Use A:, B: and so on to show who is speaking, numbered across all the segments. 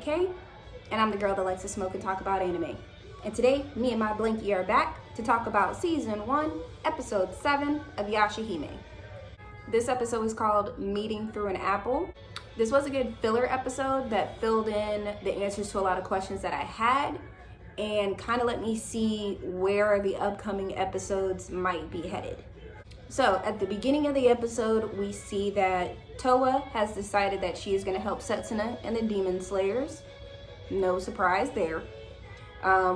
A: K, and I'm the girl that likes to smoke and talk about anime. And today, me and my Blinky are back to talk about Season 1, Episode 7 of Yashahime. This episode is called Meeting Through an Apple. This was a good filler episode that filled in the answers to a lot of questions that I had and kind of let me see where the upcoming episodes might be headed. So at the beginning of the episode, we see that Towa has decided that she is going to help Setsuna and the Demon Slayers. No surprise there.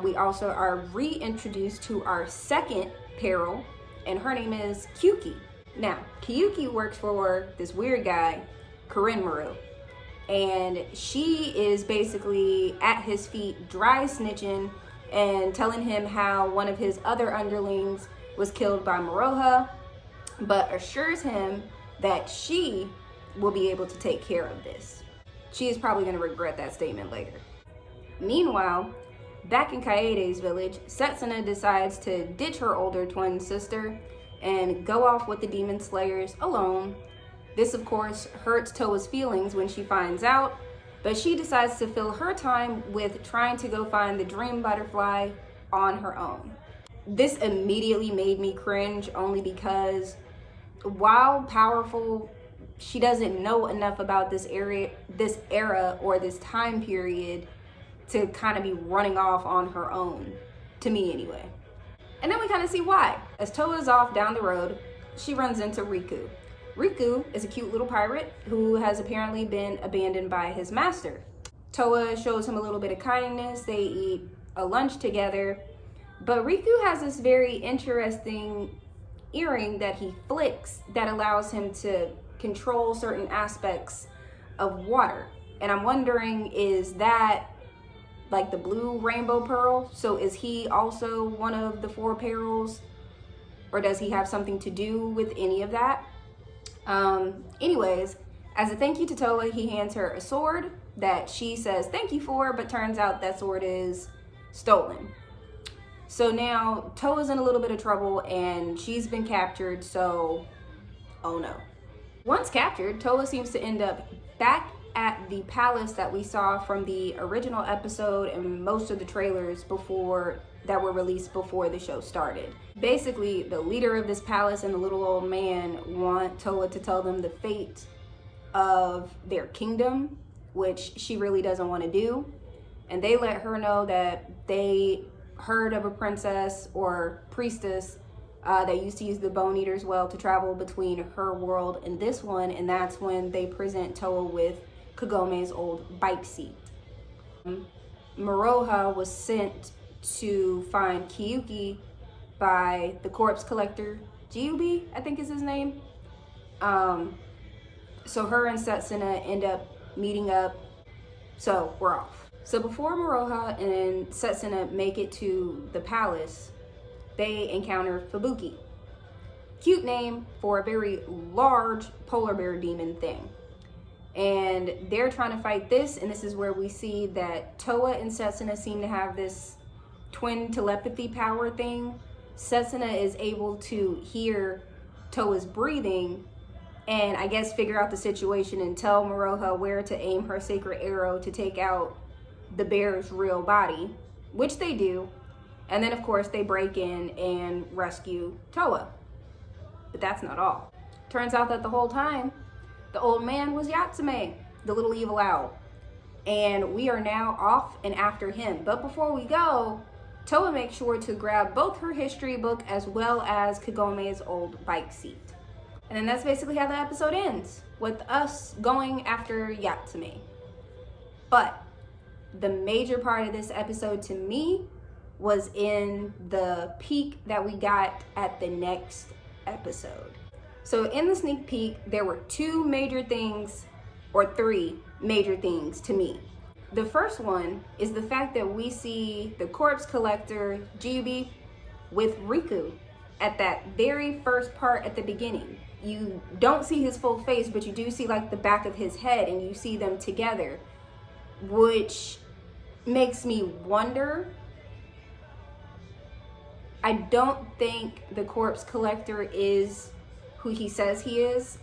A: We also are reintroduced to our second peril, and her name is Kyuki. Now, Kyuki works for this weird guy, Kurenmaru, and she is basically at his feet dry snitching and telling him how one of his other underlings was killed by Moroha, but assures him that she will be able to take care of this. She is probably going to regret that statement later. Meanwhile, back in Kaede's village, Setsuna decides to ditch her older twin sister and go off with the Demon Slayers alone. This, of course, hurts Towa's feelings when she finds out, but she decides to fill her time with trying to go find the dream butterfly on her own. This immediately made me cringe only because while powerful, she doesn't know enough about this era or this time period to kind of be running off on her own, to me anyway. And then we kind of see why. As Towa's off down the road, she runs into Riku. Riku is a cute little pirate who has apparently been abandoned by his master. Towa shows him a little bit of kindness. They eat a lunch together, but Riku has this very interesting earring that he flicks that allows him to control certain aspects of water. And I'm wondering, is that like the blue rainbow pearl? So is he also one of the four perils, or does he have something to do with any of that? Anyways, as a thank you to Towa, he hands her a sword that she says thank you for, but turns out that sword is stolen. So now Towa's in a little bit of trouble and she's been captured, so oh no. Once captured, Towa seems to end up back at the palace that we saw from the original episode and most of the trailers that were released before the show started. Basically, the leader of this palace and the little old man want Towa to tell them the fate of their kingdom, which she really doesn't want to do. And they let her know that they heard of a princess or priestess that used to use the Bone Eater's Well to travel between her world and this one, and that's when they present Towa with Kagome's old bike seat. Moroha was sent to find Kyuki by the corpse collector, Gyubi, I think is his name. So her and Setsuna end up meeting up, so we're off. So before Moroha and Setsuna make it to the palace, they encounter Fubuki. Cute name for a very large polar bear demon thing. And they're trying to fight this, and this is where we see that Towa and Setsuna seem to have this twin telepathy power thing. Setsuna is able to hear Towa's breathing and I guess figure out the situation and tell Moroha where to aim her sacred arrow to take out the bear's real body, which they do. And then of course they break in and rescue Towa. But that's not all. Turns out that the whole time, the old man was Yashahime, the little evil owl. And we are now off and after him. But before we go, Towa makes sure to grab both her history book as well as Kagome's old bike seat. And then that's basically how the episode ends, with us going after Yashahime. But the major part of this episode to me was in the peek that we got at the next episode. So in the sneak peek, there were two major things, or three major things to me. The first one is the fact that we see the corpse collector, Gyubi, with Riku at that very first part at the beginning. You don't see his full face, but you do see like the back of his head, and you see them together, which makes me wonder. I don't think the corpse collector is who he says he is,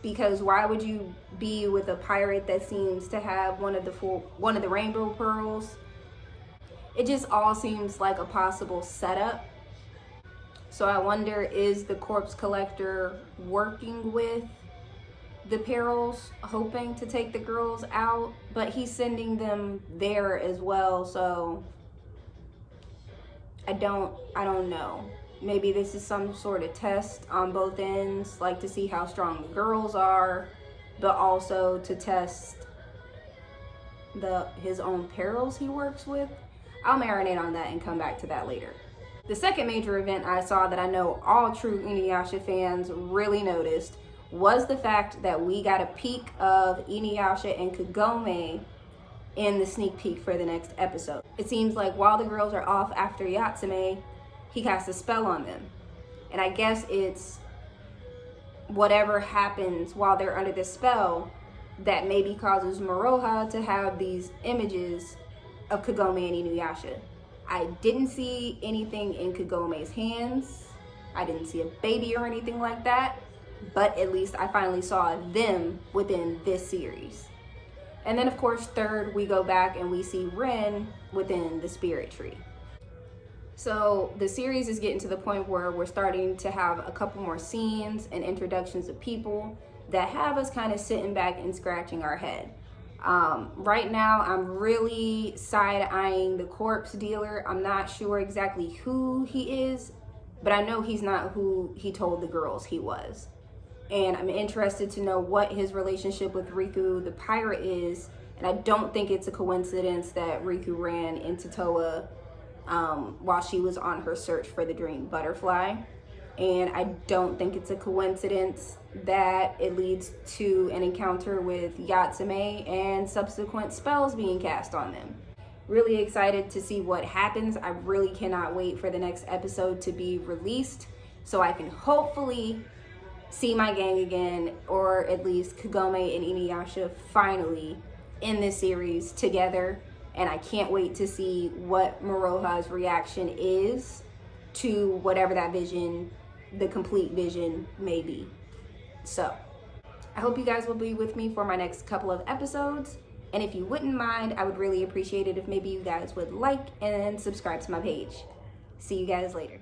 A: because why would you be with a pirate that seems to have one of the rainbow pearls? It just all seems like a possible setup. So I wonder, is the corpse collector working with the perils, hoping to take the girls out? But he's sending them there as well, so I don't know. Maybe this is some sort of test on both ends, like to see how strong the girls are, but also to test his own perils he works with. I'll marinate on that and come back to that later. The second major event I saw that I know all true Inuyasha fans really noticed was the fact that we got a peek of Inuyasha and Kagome in the sneak peek for the next episode. It seems like while the girls are off after Yashahime, he casts a spell on them. And I guess it's whatever happens while they're under the spell that maybe causes Moroha to have these images of Kagome and Inuyasha. I didn't see anything in Kagome's hands. I didn't see a baby or anything like that. But at least I finally saw them within this series. And then of course, third, we go back and we see Rin within the spirit tree. So the series is getting to the point where we're starting to have a couple more scenes and introductions of people that have us kind of sitting back and scratching our head. Right now, I'm really side-eyeing the corpse dealer. I'm not sure exactly who he is, but I know he's not who he told the girls he was. And I'm interested to know what his relationship with Riku the pirate is. And I don't think it's a coincidence that Riku ran into Toa while she was on her search for the dream butterfly. And I don't think it's a coincidence that it leads to an encounter with Yashahime and subsequent spells being cast on them. Really excited to see what happens. I really cannot wait for the next episode to be released so I can hopefully see my gang again, or at least Kagome and Inuyasha finally in this series together. And I can't wait to see what Moroha's reaction is to whatever that vision, the complete vision, may be. So I hope you guys will be with me for my next couple of episodes. And if you wouldn't mind, I would really appreciate it if maybe you guys would like and subscribe to my page. See you guys later.